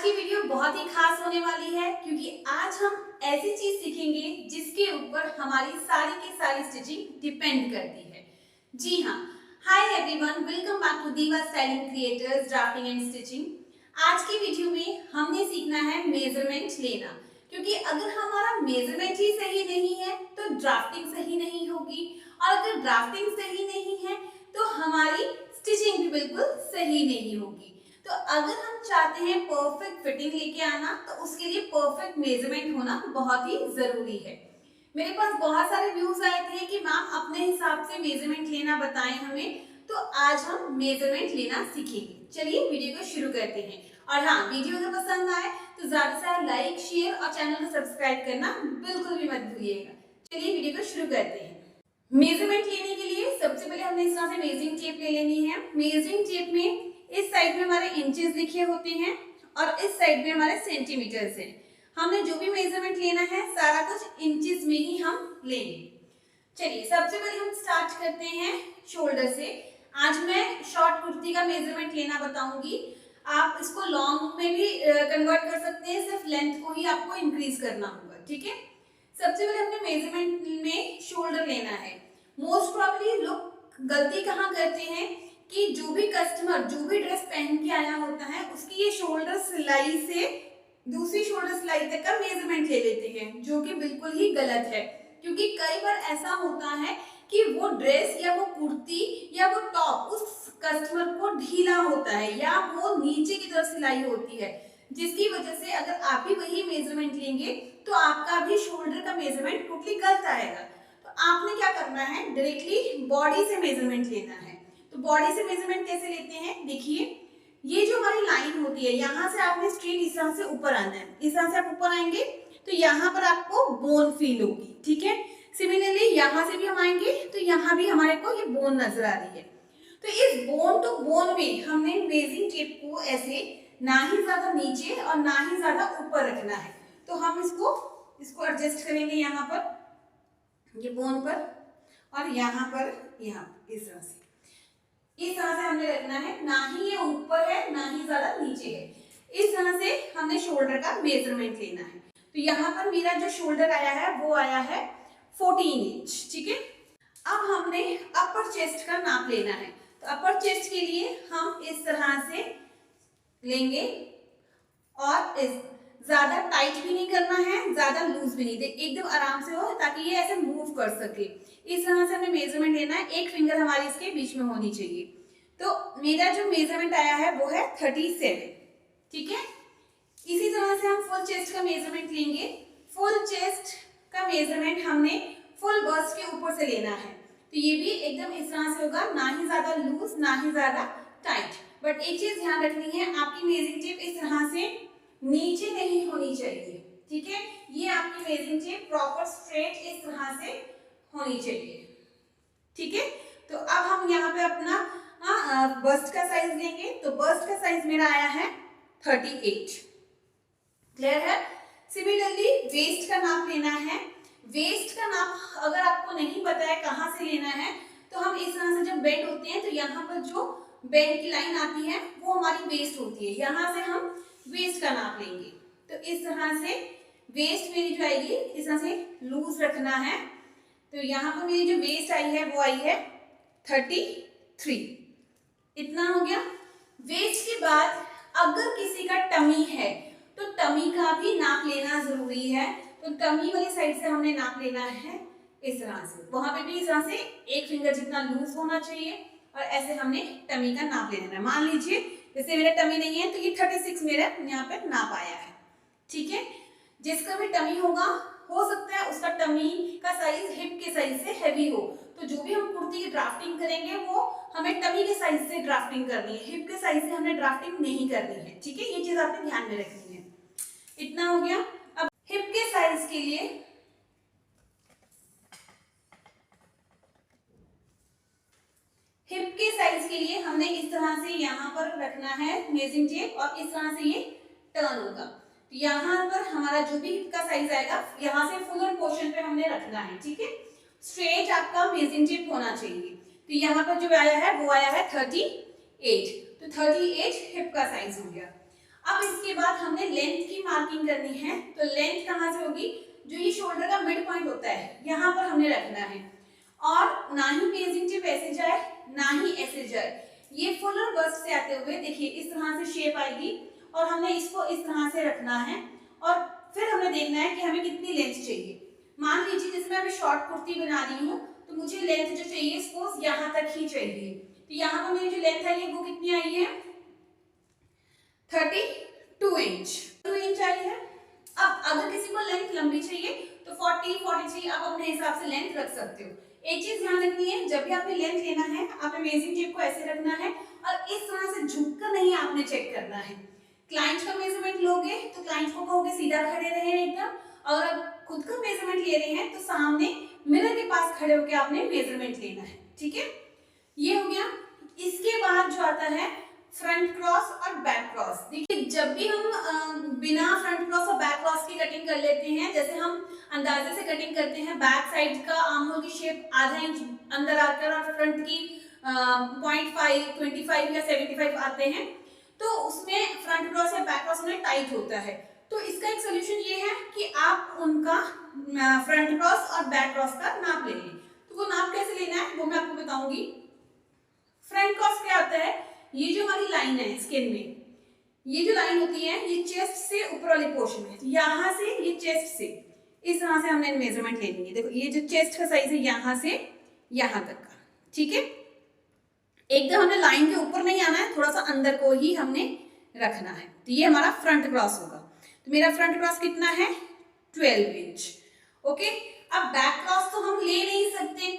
की वीडियो बहुत ही खास होने वाली है क्योंकि आज हम ऐसी चीज सीखेंगे जिसके ऊपर हमारी सारी की सारी स्टिचिंग डिपेंड करती है। जी हाँ, hi everyone, welcome back to diva styling creators drafting and stitching. आज की वीडियो में हमने सीखना है मेजरमेंट लेना, क्योंकि अगर हमारा मेजरमेंट ही सही नहीं है तो ड्राफ्टिंग सही नहीं होगी, और अगर ड्राफ्टिंग सही नहीं है तो हमारी स्टिचिंग भी बिल्कुल सही नहीं होगी। तो अगर हम चाहते हैं परफेक्ट फिटिंग लेके आना तो उसके लिए परफेक्ट मेजरमेंट होना बहुत ही जरूरी है। मेरे पास बहुत सारे व्यूज आए थे कि मैम अपने हिसाब से मेजरमेंट लेना बताएं हमें, तो आज हम मेजरमेंट लेना सीखेंगे। चलिए वीडियो को शुरू करते हैं। और हाँ, वीडियो अगर पसंद आए तो ज्यादा से ज्यादा लाइक, शेयर और चैनल को सब्सक्राइब करना बिल्कुल भी मत भूलिएगा। चलिए वीडियो को शुरू करते हैं। मेजरमेंट लेने के लिए सबसे पहले हमने इस तरह से मेजरिंग टेप ले लेनी है। मेजरिंग टेप में इस साइड में हमारे इंचेस लिखे होते हैं और इस साइड में हमारे सेंटीमीटर्स हैं। हमने जो भी मेजरमेंट लेना है सारा कुछ इंचेस में ही हम लेंगे। चलिए सबसे पहले हम स्टार्ट करते हैं शोल्डर से। आज मैं शॉर्ट कुर्ती का मेजरमेंट लेना बताऊंगी। आप इसको लॉन्ग में भी कन्वर्ट कर सकते हैं, सिर्फ लेंथ को ही आपको इंक्रीज करना होगा। ठीक है, सबसे पहले हमने मेजरमेंट में शोल्डर लेना है। मोस्ट प्रॉब्ली लोग गलती कहाँ करते हैं कि जो भी कस्टमर जो भी ड्रेस पहन के आया होता है उसकी ये शोल्डर सिलाई से दूसरी शोल्डर सिलाई तक का मेजरमेंट ले लेते हैं, जो कि बिल्कुल ही गलत है। क्योंकि कई बार ऐसा होता है कि वो ड्रेस या वो कुर्ती या वो टॉप उस कस्टमर को ढीला होता है या वो नीचे की तरफ सिलाई होती है, जिसकी वजह से अगर आप भी वही मेजरमेंट लेंगे तो आपका भी शोल्डर का मेजरमेंट टोटली गलत आएगा। तो आपने क्या करना है, डायरेक्टली बॉडी से मेजरमेंट लेना है। तो बॉडी से मेजरमेंट कैसे लेते हैं, देखिए ये जो हमारी लाइन होती है यहाँ से आपने स्ट्रेट इस तरह से ऊपर आना है। इस तरह से आप ऊपर आएंगे तो यहाँ पर आपको बोन फील होगी। ठीक है, सिमिलरली यहाँ से भी हम आएंगे तो यहाँ भी हमारे को ये बोन नजर आ रही है। तो इस बोन टू बोन में हमने मेजरिंग टेप को ऐसे ना ही ज्यादा नीचे और ना ही ज्यादा ऊपर रखना है। तो हम इसको एडजस्ट करेंगे यहाँ पर, ये बोन पर, और यहाँ पर इस तरह से हमने रखना है। ना ही ये ऊपर है ना ही ज्यादा नीचे है। इस तरह से हमने शोल्डर का मेजरमेंट लेना है। तो यहाँ पर मेरा जो शोल्डर आया है वो आया है 14 इंच। ठीक है, अब हमने अपर चेस्ट का नाप लेना है। तो अपर चेस्ट के लिए हम इस तरह से लेंगे और इस ज्यादा टाइट भी नहीं करना है, ज्यादा लूज भी नहीं, एकदम आराम से हो ताकि ये ऐसे मूव कर सके। इस तरह से हमें मेजरमेंट लेना है। एक फिंगर हमारी इसके बीच में होनी चाहिए। तो मेरा जो मेजरमेंट आया है वो है 37। ठीक है, इसी तरह से हम फुल चेस्ट का मेजरमेंट लेंगे। फुल चेस्ट का मेजरमेंट हमने फुल बस्ट के ऊपर से लेना है। तो ये भी एकदम इस तरह से होगा, ना ही ज्यादा लूज ना ही ज्यादा टाइट। बट एक चीज ध्यान रखनी है, आपकी मेजरिंग टेप इस तरह से नीचे नहीं होनी चाहिए। ठीक है, ये आपकी मेजरिंग टेप प्रॉपर स्ट्रेट इस तरह से होनी चाहिए। ठीक है, तो अब हम यहाँ पे अपना बस्ट का साइज लेंगे। तो बस्ट का साइज मेरा आया है 38। क्लियर है। सिमिलरली वेस्ट का नाप लेना है। वेस्ट का नाप अगर आपको नहीं पता है कहाँ से लेना है तो हम इस तरह से जब बेंड होते हैं तो यहाँ पर जो बेंड की लाइन आती है वो हमारी वेस्ट होती है। यहाँ से हम वेस्ट का नाप लेंगे। तो इस तरह से वेस्ट मेरी जो आएगी इस तरह से लूज रखना है। तो यहाँ पर मेरी जो वेस्ट आई है वो आई है 33। इतना हो गया। वेस्ट के बाद अगर किसी का टमी है तो टमी का भी नाप लेना जरूरी है। तो टमी वाली साइड से हमने नाप लेना है इस तरह से। वहां पे भी इस तरह से एक फिंगर जितना लूज होना चाहिए और ऐसे हमने टमी का नाप ले लेना है। मान लीजिए जैसे मेरा टमी नहीं है तो ये 36 मेरा यहाँ पे नाप आया है। ठीक है, जिसका भी टमी होगा हो सकता है उसका टमी का साइज हिप के साइज से हैवी हो। तो जो भी हम कुर्ती की ड्राफ्टिंग करेंगे वो हमें टमी के साइज से ड्राफ्टिंग करनी है, हिप के साइज से हमने ड्राफ्टिंग नहीं करनी है। ठीक है, ये चीज आपने ध्यान में रखनी है। इतना हो गया। अब हिप के साइज के लिए हमने इस तरह से यहाँ पर रखना है मेजरिंग टेप और इस तरह से ये टर्न होगा। तो यहाँ पर हमारा जो भी हिप का साइज आएगा यहाँ से फुलर पोर्शन पे हमने रखना है। ठीक है, स्ट्रेट आपका मेजरिंग टेप होना चाहिए। तो यहाँ पर जो आया है वो आया है 38। तो 38 हिप का साइज हो गया। अब इसके बाद हमने लेंथ की मार्किंग करनी है, तो लेंथ कहाँ से होगी, जो ये शोल्डर का मिड पॉइंट होता है यहाँ पर हमने रखना है, और ना ही मेजरिंग टेप ऐसे जाए ना ही ऐसे जाए, ये फुल और बस्ट से आते हुए देखिए इस तरह से शेप आएगी, और हमने इसको इस तरह से रखना है, और फिर हमें देखना है कि हमें कितनी लेंथ चाहिए। मान लीजिए जैसे मैं अभी शॉर्ट कुर्ती बना रही हूँ, तो मुझे लेंथ जो चाहिए सपोज यहाँ तक ही चाहिए, तो यहाँ पर मेरी जो लेंथ आई है वो कितनी आई है, 32 इंच, 2 इंच आई है। अब अगर किसी को लेंथ लंबी चाहिए तो 40, 43 आप अपने हिसाब से लेंथ रख सकते हो। एक चीज ध्यान रखनी है, जब भी आपने लेंथ लेना है आपने मेजरिंग टेप को ऐसे रखना है, और इस तरह से झुककर नहीं आपने चेक करना है। क्लाइंट का मेजरमेंट लोगे तो क्लाइंट को कहोगे सीधा खड़े रहे एकदम, और अब खुद का मेजरमेंट ले रहे हैं तो सामने मिरर के पास खड़े होकर आपने मेजरमेंट लेना है, ठीक है। ये हो गया। इसके बाद जो आता है फ्रंट क्रॉस और बैक क्रॉस। देखिए जब भी हम बिना फ्रंट क्रॉस और बैक क्रॉस की कटिंग कर लेते हैं, जैसे हम अंदाजे से कटिंग करते हैं, बैक साइड का आर्म होल की शेप आधा इंच अंदर आकर और फ्रंट की 0.5, 25 या 75 आते हैं, तो उसमें फ्रंट क्रॉस या बैक क्रॉस में टाइट होता है। तो इसका एक सोल्यूशन ये है कि आप उनका फ्रंट क्रॉस और बैक क्रॉस का नाप ले लें। तो वो नाप कैसे लेना है वो मैं आपको बताऊंगी। फ्रंट क्रॉस क्या होता है, ये जो हमारी लाइन है स्किन में, ये जो लाइन होती है ये चेस्ट से ऊपर वाले पोर्शन में, यहाँ से ये चेस्ट से इस तरह से हमने मेजरमेंट लेनी है। देखो ये जो चेस्ट का साइज है यहाँ से यहाँ तक का, ठीक है। एकदम हमने लाइन के ऊपर नहीं आना है, थोड़ा सा अंदर को ही हमने रखना है। तो ये हमारा फ्रंट क्रॉस होगा। तो मेरा फ्रंट क्रॉस कितना है, 12 इंच। ओके, अब बैक क्रॉस तो हम ले नहीं सकते।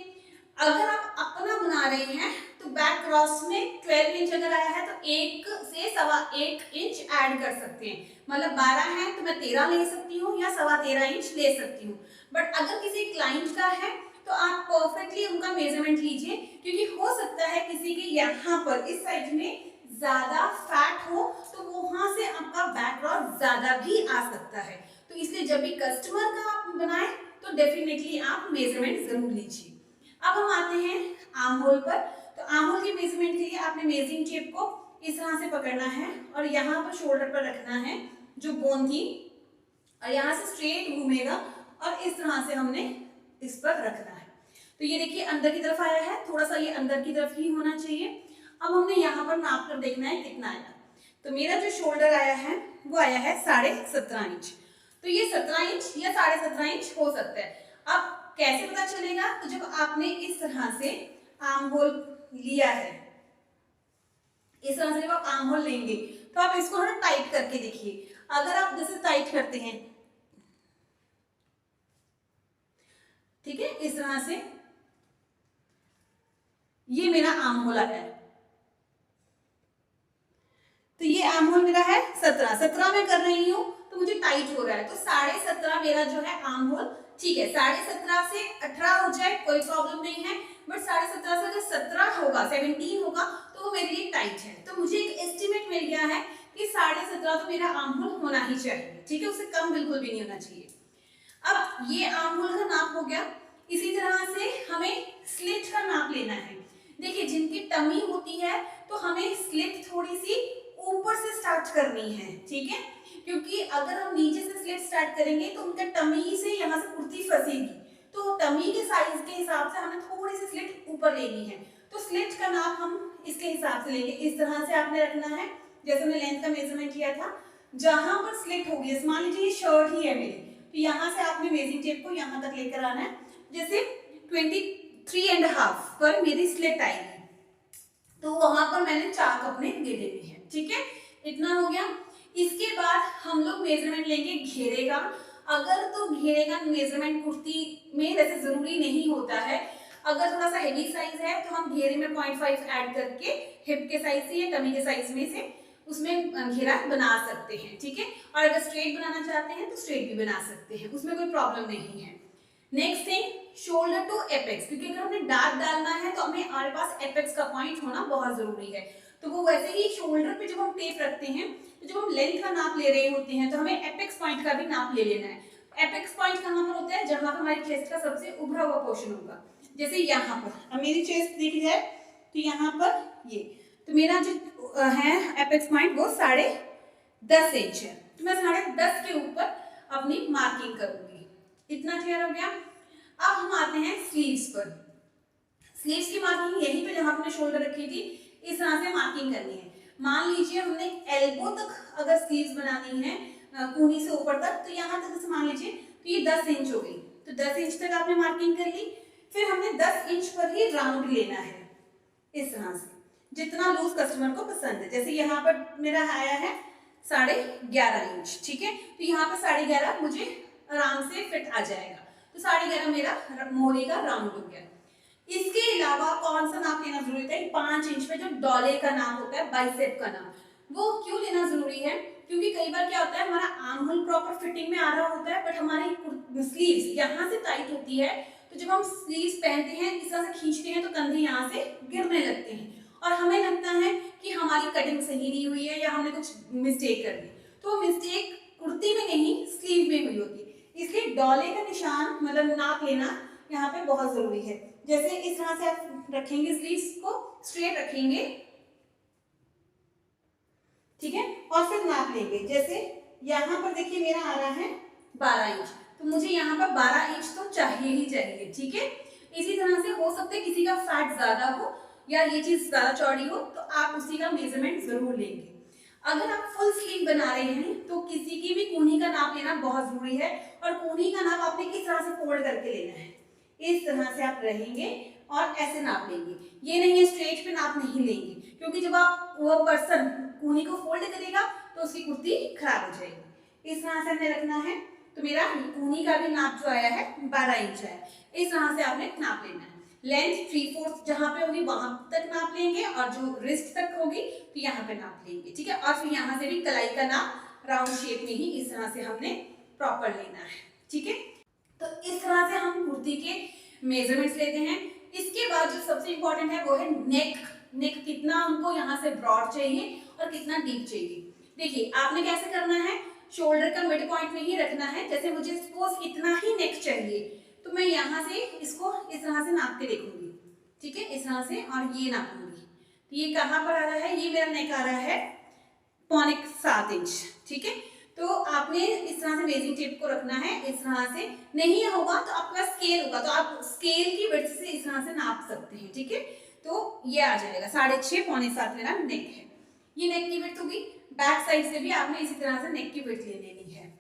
अगर आप अपना बना रहे हैं तो बैक क्रॉस में 12 इंच अगर आया है तो 1 से 1.25 इंच ऐड कर सकते हैं। मतलब 12 है तो मैं 13 ले सकती हूँ या 13.25 इंच ले सकती हूँ। बट अगर किसी क्लाइंट का है तो आप परफेक्टली उनका मेजरमेंट लीजिए, क्योंकि हो सकता है किसी के यहाँ पर इस साइड में ज्यादा फैट हो तो वहां से आपका बैक क्रॉस ज्यादा भी आ सकता है। तो इसलिए जब भी कस्टमर का आप बनाए तो डेफिनेटली आप मेजरमेंट जरूर लीजिए। अब हम आते हैं आर्म होल पर। तो आर्म होल के मेजरमेंट के लिए आपने मेजरिंग टेप को इस तरह से पकड़ना है और यहाँ पर शोल्डर पर रखना है जो बोन थी, और यहाँ से स्ट्रेट घूमेगा और इस तरह से हमने इस पर रखना है। तो ये देखिए अंदर की तरफ आया है, थोड़ा सा ये अंदर की तरफ ही होना चाहिए। अब हमने यहाँ पर नाप कर देखना है कितना आया। तो मेरा जो शोल्डर आया है वो आया है 17.5 इंच। तो ये 17 इंच या 17.5 इंच हो सकता है। अब कैसे पता चलेगा, तो जब आपने इस तरह से आर्म होल लिया है, इस तरह से जब आप आर्म होल लेंगे तो आप इसको थोड़ा टाइट करके देखिए। अगर आप जैसे टाइट करते हैं, ठीक है, इस तरह से ये मेरा आर्म होल आया है। तो ये आर्म होल मेरा है 17 में कर रही हूँ तो मुझे टाइट हो रहा है, तो 17.5 मेरा जो है आर्म होल ठीक है। 17.5 से 18 हो जाए कोई प्रॉब्लम नहीं है, बट 17.5 से अगर 17 होगा, 17 होगा तो वो मेरे लिए टाइट है। तो मुझे एक एस्टिमेट मिल गया है कि 17.5 तो मेरा आर्म होल होना ही चाहिए, ठीक है, उससे कम बिल्कुल भी नहीं होना चाहिए। अब ये आर्म होल का नाप हो गया। इसी तरह से हमें स्लिट का नाप लेना है। देखिए जिनकी टमी होती है तो हमें स्लिट थोड़ी सी ऊपर से स्टार्ट करनी है, ठीक है, क्योंकि अगर हम नीचे से स्लिट स्टार्ट करेंगे तो उनका टमी से यहाँ से कुर्ती फंसेगी। तो टमी के साइज के हिसाब से हमें थोड़ी सी स्लिट ऊपर लेनी है। तो स्लिट का नाप हम इसके हिसाब से लेंगे। इस तरह से आपने रखना है जैसे हमने लेंथ का मेजरमेंट किया था। जहां पर स्लिट होगी, मान लीजिए ये शर्ट ही है मेरी, तो यहाँ से आपने मेजरिंग टेप को यहाँ तक लेकर आना है। जैसे 23.5 पर मेरी स्लिट आएगी तो वहां पर मैंने चाक अपने दे देने हैं, ठीक है, इतना हो गया। इसके बाद हम लोग मेजरमेंट लेंगे घेरे का। अगर तो घेरे का मेजरमेंट कुर्ती में वैसे जरूरी नहीं होता है, अगर थोड़ा सा हेवी साइज है तो हम घेरे में 0.5 ऐड करके हिप के साइज से या टमी के साइज में से उसमें घेरा बना सकते हैं, ठीक है। और अगर स्ट्रेट बनाना चाहते हैं तो स्ट्रेट भी बना सकते हैं, उसमें कोई प्रॉब्लम नहीं है। Next thing, shoulder to apex, क्योंकि अगर हमने डार्क डालना है तो हमें हमारे पास एपेक्स का पॉइंट होना बहुत जरूरी है। तो वो वैसे ही शोल्डर पे जब हम टेप रखते हैं तो जब हम लेंथ का नाप ले रहे होते हैं तो हमें एपेक्स पॉइंट का भी नाप ले लेना है। एपेक्स पॉइंट कहाँ पर होता है, जहां पर हमारी चेस्ट का सबसे उभरा हुआ पोर्शन होगा। जैसे यहाँ पर, अब मेरी चेस्ट देखी जाए तो यहाँ पर ये, तो मेरा जो है एपेक्स पॉइंट वो 10 इंच है, तो मैं 10.5 के ऊपर अपनी मार्किंग करूंगी। इतना क्लियर हो गया। अब हम आते हैं स्लीव्स पर। स्लीव्स की मार्किंग यहीं पे जहां हमने शोल्डर रखी थी इस तरह से मार्किंग करनी है। मान लीजिए हमने एल्बो तक अगर स्लीव्स बनानी है कूहनी से ऊपर तक, तो यहाँ तक मान लीजिए तो ये 10 इंच हो गई, तो 10 इंच तक आपने मार्किंग कर ली। फिर हमने 10 इंच पर ही राउंड लेना है इस तरह से, जितना लूज कस्टमर को पसंद है। जैसे यहाँ पर मेरा आया है 11.5 इंच, ठीक है, तो यहाँ पर 11.5 मुझे आराम से फिट आ जाएगा, तो 11.5 मेरा मोड़ी का राउंड हो गया। इसके अलावा कौन सा नाप लेना जरूरी है? 5 इंच पे जो डॉले का नाप होता है, बाइसेप का नाप, वो क्यों लेना जरूरी है? क्योंकि कई बार क्या होता है, हमारा आर्म होल प्रॉपर फिटिंग में आ रहा होता है, बट हमारी स्लीव्स यहाँ से टाइट होती है, तो जब हम स्लीव्स पहनते हैं इस तरह से खींचते हैं तो कंधे यहाँ से गिरने लगते हैं और हमें लगता है कि हमारी कटिंग सही नहीं हुई है या हमने कुछ मिस्टेक कर दी, तो मिस्टेक कुर्ती में नहीं स्लीव में हुई होती है। इसलिए डॉले का निशान मतलब नाप लेना यहाँ पे बहुत जरूरी है। जैसे इस तरह से आप रखेंगे, स्लीव्स को स्ट्रेट रखेंगे, ठीक है, और फिर नाप लेंगे। जैसे यहाँ पर देखिए मेरा आ रहा है 12 इंच, तो मुझे यहाँ पर 12 इंच तो चाहिए ही चाहिए, ठीक है। इसी तरह से हो सकता है किसी का फैट ज्यादा हो या ये चीज ज्यादा चौड़ी हो, तो आप उसी का मेजरमेंट जरूर लेंगे। अगर आप फुल स्लीव बना रहे हैं तो किसी की भी कूहनी का नाप लेना बहुत जरूरी है, और कूहनी का नाप आपने किस तरह से फोल्ड करके लेना है, इस तरह से आप रहेंगे और ऐसे नाप लेंगे। ये नहीं है स्ट्रेट पे नाप नहीं लेंगे, क्योंकि जब आप वो पर्सन कूहनी को फोल्ड करेगा तो उसकी कुर्ती खराब हो जाएगी। इस तरह से हमें रखना है, तो मेरा कूहनी का भी नाप जो आया है 12 इंच है। इस तरह से आपने नाप लेना है। लेंथ 3/4 जहां पे होगी वहां तक नाप लेंगे, और जो रिस्ट तक होगी तो यहाँ पे नाप लेंगे, ठीक है। और फिर यहाँ से भी कलाई का नाप राउंड शेप में ही इस तरह से हमने प्रॉपर लेना है, ठीक है। तो इस तरह से हम कुर्ती के मेजरमेंट्स लेते हैं। इसके बाद जो सबसे इंपॉर्टेंट है वो है नेक। नेक कितना हमको यहाँ से ब्रॉड चाहिए और कितना डीप चाहिए। देखिए आपने कैसे करना है, शोल्डर का मिड पॉइंट में ही रखना है। जैसे मुझे सपोज इतना ही नेक चाहिए, तो मैं यहाँ से इसको इस तरह से नाप के देखूंगी, ठीक है, इस तरह से, और ये नापूंगी। तो ये कहाँ पर आ रहा है, ये मेरा नेक आ रहा है 6.25 इंच, ठीक है। तो आपने इस तरह से मेजरिंग टेप को रखना है। इस तरह से नहीं होगा तो आपके पास स्केल होगा, तो आप स्केल की विड्थ से इस तरह से नाप सकते हैं, ठीक है। तो ये आ जाएगा 6.5 पौने 7 मेरा नेक है। ये नेक की विड्थ होगी। बैक साइड से भी आपने इसी तरह से नेक की विड्थ ले लेनी है।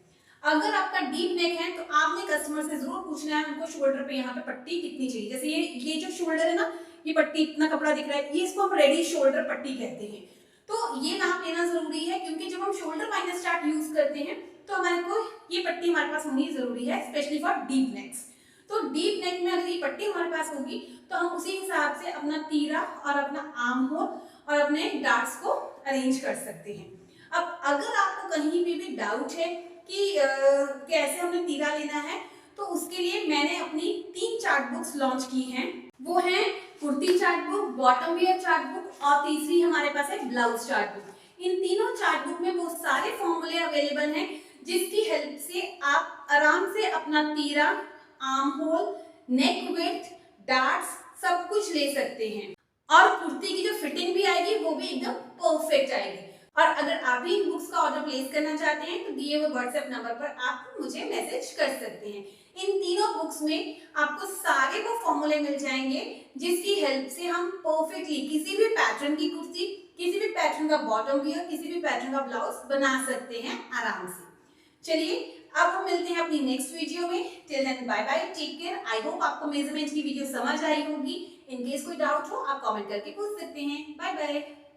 अगर आपका डीप नेक है तो आपने कस्टमर से जरूर पूछना है उनको शोल्डर पे यहाँ पे पट्टी कितनी चाहिए। जैसे ये जो शोल्डर है ना, ये पट्टी इतना कपड़ा दिख रहा है, ये इसको हम रेडी शोल्डर पट्टी कहते हैं। तो ये नाप लेना जरूरी है, क्योंकि जब हम शोल्डर माइनस चार्ट यूज करते हैं तो हमारे को ये पट्टी हमारे पास होनी जरूरी है, स्पेशली फॉर डीप नेक्स। तो डीप नेक में अगर ये पट्टी हमारे पास होगी तो हम उसी हिसाब से अपना तीरा और अपना आर्म होल और अपने डार्ट्स को अरेंज कर सकते हैं। अब अगर आपको कहीं भी डाउट है कि कैसे हमें तीरा लेना है, तो उसके लिए मैंने अपनी 3 चार्ट बुक्स लॉन्च की हैं। वो है kurti chart book, bottom wear chart book, और तीसरी हमारे पास है ब्लाउज चार्ट बुक। इन तीनों चार्ट बुक में वो सारे फॉर्मूले अवेलेबल हैं जिसकी हेल्प से आप आराम से अपना तीरा, आर्म होल, नेक विड्थ, डार्ट्स सब कुछ ले सकते हैं, और कुर्ती की जो फिटिंग भी आएगी वो भी एकदम परफेक्ट आएगी। और अगर आप भी इन बुक्स का ऑर्डर प्लेस करना चाहते हैं तो दिए हुए व्हाट्सएप नंबर पर आप मुझे मैसेज कर सकते हैं। इन तीनों बुक्स में आपको सारे वो फॉर्मूले मिल जाएंगे जिसकी हेल्प से हम परफेक्टली किसी भी पैटर्न की कुर्ती, किसी भी पैटर्न का बॉटम वियर, किसी भी पैटर्न का ब्लाउज बना सकते हैं आराम से। चलिए अब हम मिलते हैं अपनी नेक्स्ट वीडियो में। Till then bye bye, take care. I hope आपको मेजरमेंट की वीडियो समझ आई होगी। इन केस कोई डाउट हो आप कमेंट करके पूछ सकते हैं। Bye bye.